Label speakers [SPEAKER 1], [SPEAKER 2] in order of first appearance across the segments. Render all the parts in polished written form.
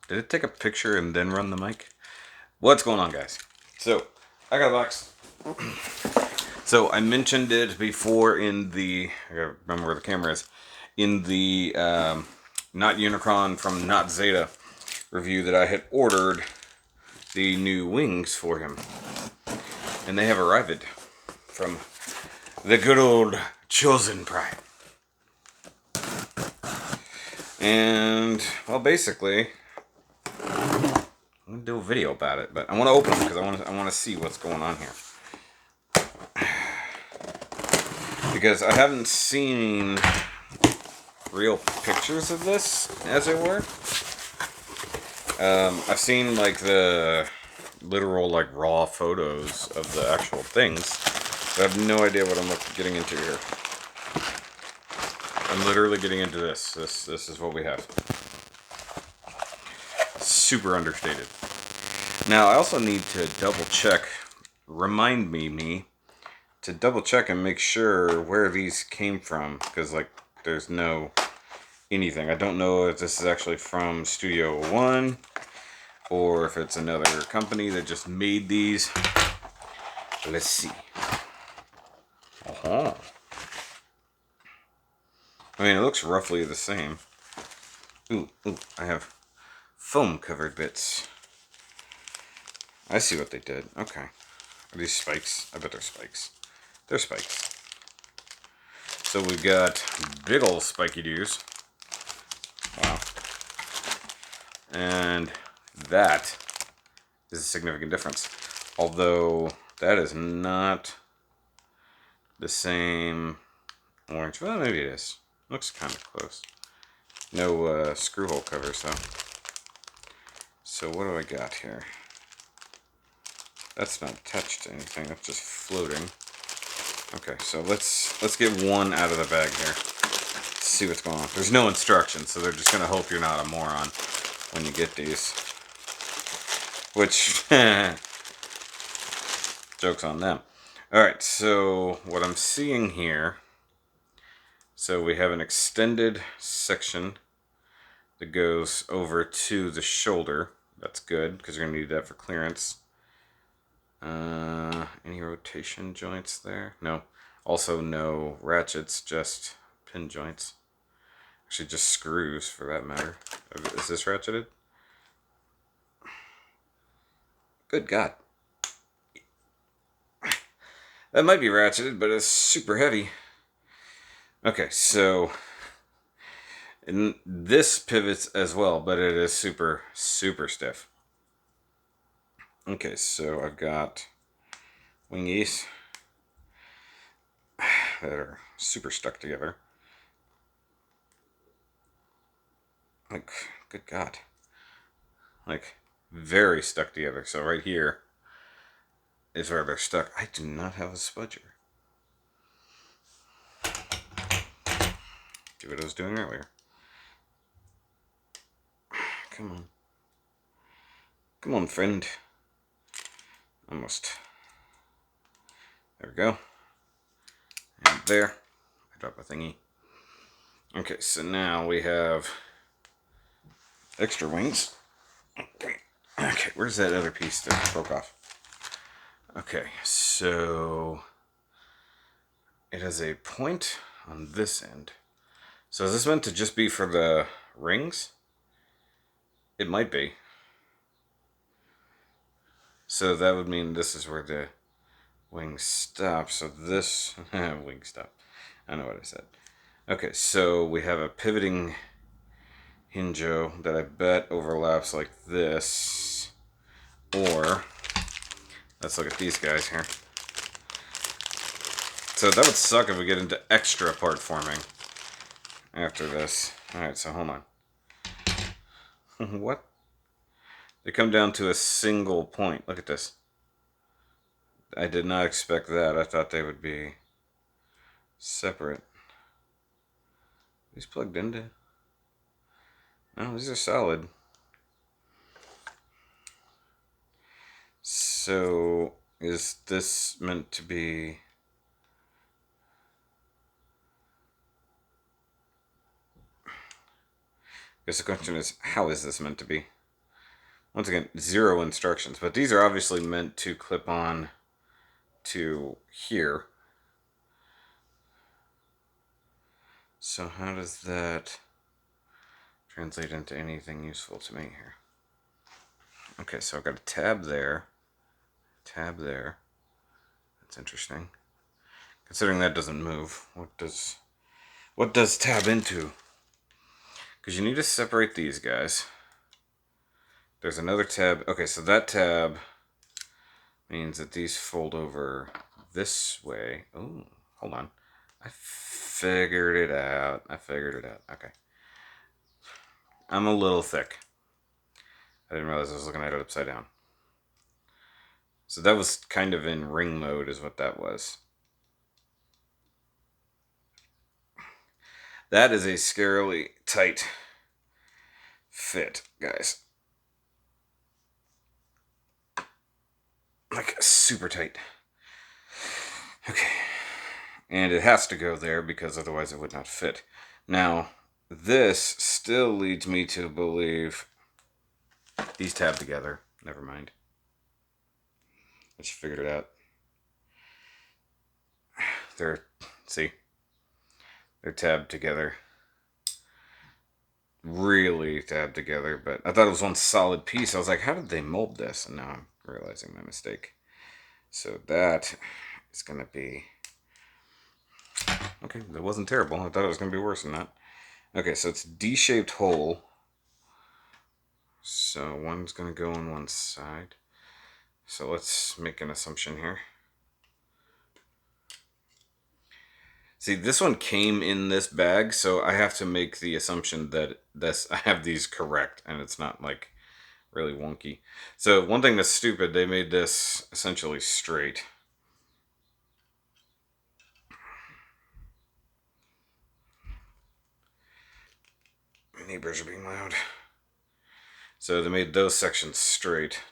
[SPEAKER 1] Did it take a picture and then run the mic? What's going on, guys? So, I got a box. So, I mentioned it before in the... I gotta remember where the camera is. In the Not Unicron from Not Zeta review that I had ordered the new wings for him. And they have arrived from the good old Chosen Prime. And, well, basically... I'm gonna do a video about it, but I want to open them because I want to see what's going on here. Because I haven't seen real pictures of this, as it were. I've seen like the literal like raw photos of the actual things, but I have no idea what I'm getting into here. I'm literally getting into this. This is what we have. Super understated. Now, I also need to double check, remind me to double check and make sure where these came from, because like there's no anything. I don't know if this is actually from Studio One or if it's another company that just made these. Let's see. Uh-huh. I mean, it looks roughly the same. Ooh, I have foam covered bits. I see what they did. Okay. Are these spikes? I bet they're spikes. They're spikes. So we've got big ol' spiky doos. Wow. And that is a significant difference. Although that is not the same orange. Well, maybe it is. Looks kind of close. No screw hole covers though. So what do I got here? That's not attached to anything. That's just floating. Okay, so let's get one out of the bag here. Let's see what's going on. There's no instructions, so they're just gonna hope you're not a moron when you get these. Which, joke's on them. Alright, so what I'm seeing here, so we have an extended section that goes over to the shoulder. That's good, because you're going to need that for clearance. Any rotation joints there? No. Also no ratchets, just pin joints. Actually, just screws, for that matter. Is this ratcheted? Good God. That might be ratcheted, but it's super heavy. Okay, so... and this pivots as well, but it is super, super stiff. Okay, so I've got wingies that are super stuck together. Like, good God. Like, very stuck together. So right here is where they're stuck. I do not have a spudger. Do what I was doing earlier. Come on. Come on, friend. Almost. There we go. And there. I drop a thingy. Okay, so now we have extra wings. Okay, where's that other piece that broke off? Okay, so it has a point on this end. So is this meant to just be for the rings? It might be. So that would mean this is where the wing stops. So this wing stop. I know what I said. Okay, so we have a pivoting hinjo that I bet overlaps like this. Or let's look at these guys here. So that would suck if we get into extra part forming after this. Alright, so hold on. What? They come down to a single point. Look at this. I did not expect that. I thought they would be separate. These plugged into? No, these are solid. So, is this meant to be... I guess the question is, how is this meant to be? Once again, 0 instructions, but these are obviously meant to clip on to here. So how does that translate into anything useful to me here? Okay, so I've got a tab there. Tab there. That's interesting. Considering that doesn't move, what does tab into? Because you need to separate these guys. There's another tab. Okay, so that tab means that these fold over this way. Oh, hold on. I figured it out. Okay. I'm a little thick. I didn't realize I was looking at it upside down. So that was kind of in ring mode is what that was. That is a scarily tight fit, guys. Like super tight. Okay. And it has to go there because otherwise it would not fit. Now, this still leads me to believe these tab together. Never mind. I just figured it out. They're tabbed together. Really tabbed together, but I thought it was one solid piece. I was like, how did they mold this? And now I'm realizing my mistake. So that is going to be... Okay, that wasn't terrible. I thought it was going to be worse than that. Okay, so it's D-shaped hole. So one's going to go on one side. So let's make an assumption here. See, this one came in this bag, so I have to make the assumption that I have these correct, and it's not, like, really wonky. So one thing that's stupid, they made this essentially straight. Neighbors are being loud. So they made those sections straight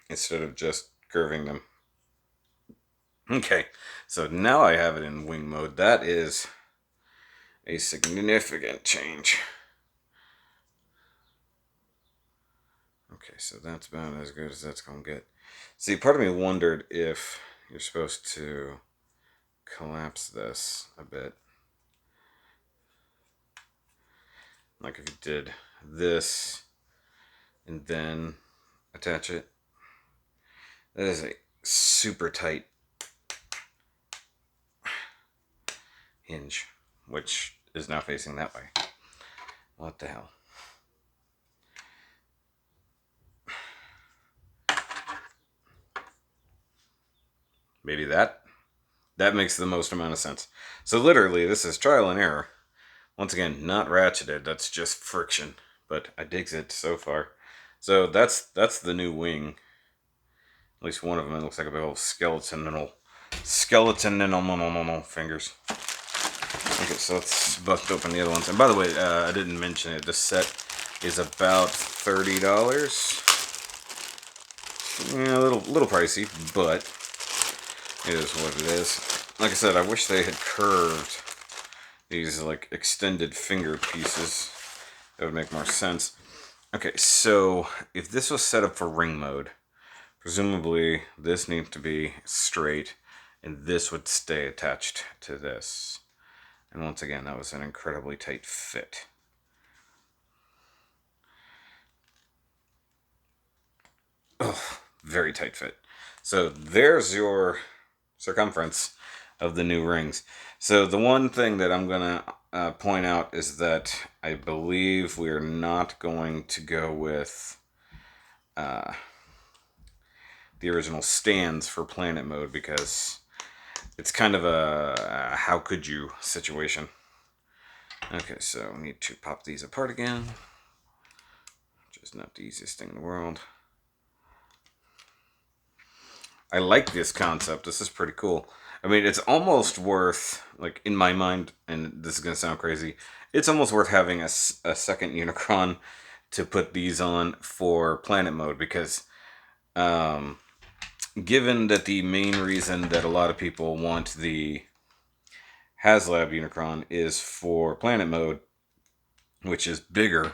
[SPEAKER 1] instead of just curving them. Okay, so now I have it in wing mode. That is a significant change. Okay, so that's about as good as that's going to get. See, part of me wondered if you're supposed to collapse this a bit. Like if you did this and then attach it. That is a super tight hinge, which is now facing that way. What the hell? Maybe that makes the most amount of sense. So literally, this is trial and error. Once again, not ratcheted, that's just friction. But I digs it so far. So that's the new wing. At least one of them. It looks like a big old skeleton fingers. Okay, so let's bust open the other ones. And by the way, I didn't mention it. This set is about $30. Yeah, a little pricey, but it is what it is. Like I said, I wish they had curved these like extended finger pieces. That would make more sense. Okay, so if this was set up for ring mode, presumably this needs to be straight and this would stay attached to this. And once again, that was an incredibly tight fit. Oh, very tight fit. So there's your circumference of the new rings. So the one thing that I'm going to point out is that I believe we're not going to go with the original stands for planet mode because it's kind of a how could you situation. Okay, so we need to pop these apart again, which is not the easiest thing in the world. I like this concept. This is pretty cool. I mean, it's almost worth, like, in my mind, and this is going to sound crazy, it's almost worth having a second Unicron to put these on for planet mode because given that the main reason that a lot of people want the HasLab Unicron is for planet mode, which is bigger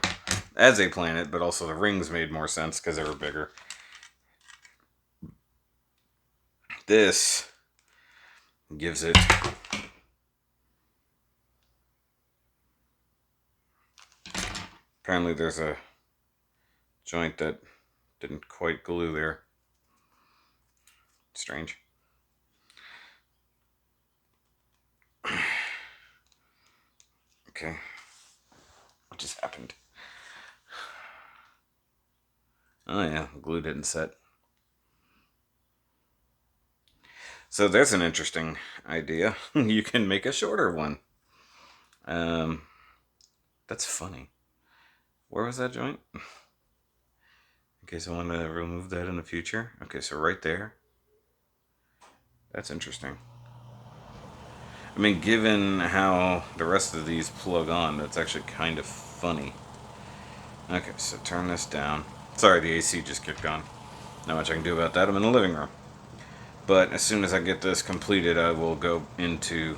[SPEAKER 1] as a planet, but also the rings made more sense because they were bigger. This gives it apparently there's a joint that didn't quite glue there. Strange. Okay. What just happened? Oh yeah, glue didn't set. So there's an interesting idea. You can make a shorter one. That's funny. Where was that joint? In case I want to remove that in the future. Okay, so right there. That's interesting. I mean, given how the rest of these plug on, that's actually kind of funny. Okay, so turn this down. Sorry, the AC just kicked on. Not much I can do about that. I'm in the living room. But as soon as I get this completed, I will go into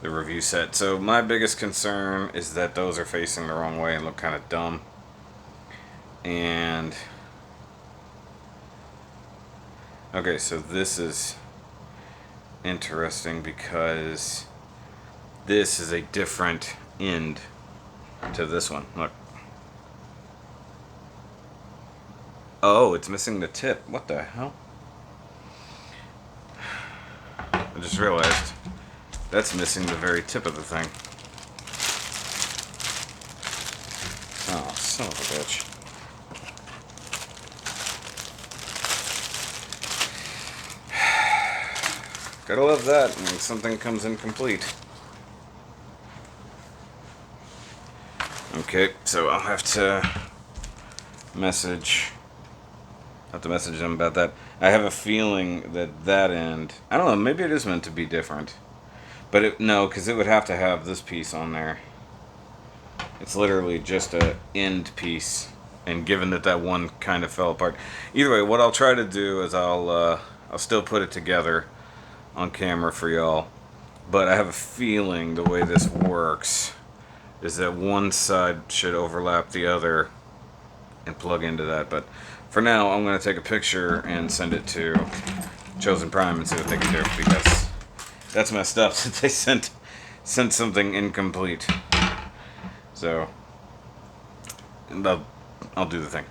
[SPEAKER 1] the review set. So my biggest concern is that those are facing the wrong way and look kind of dumb. And okay, so this is interesting because this is a different end to this one. Look. Oh, it's missing the tip. What the hell? I just realized that's missing the very tip of the thing. Oh, son of a bitch. Gotta love that when something comes incomplete. Okay, so I'll have to message them about that. I have a feeling that end, I don't know, maybe it is meant to be different. But no, because it would have to have this piece on there. It's literally just a end piece. And given that one kind of fell apart. Either way, what I'll try to do is I'll still put it together on camera for y'all. But I have a feeling the way this works is that one side should overlap the other and plug into that. But for now, I'm going to take a picture and send it to Chosen Prime and see what they can do, because that's messed up that they sent something incomplete. So I'll do the thing.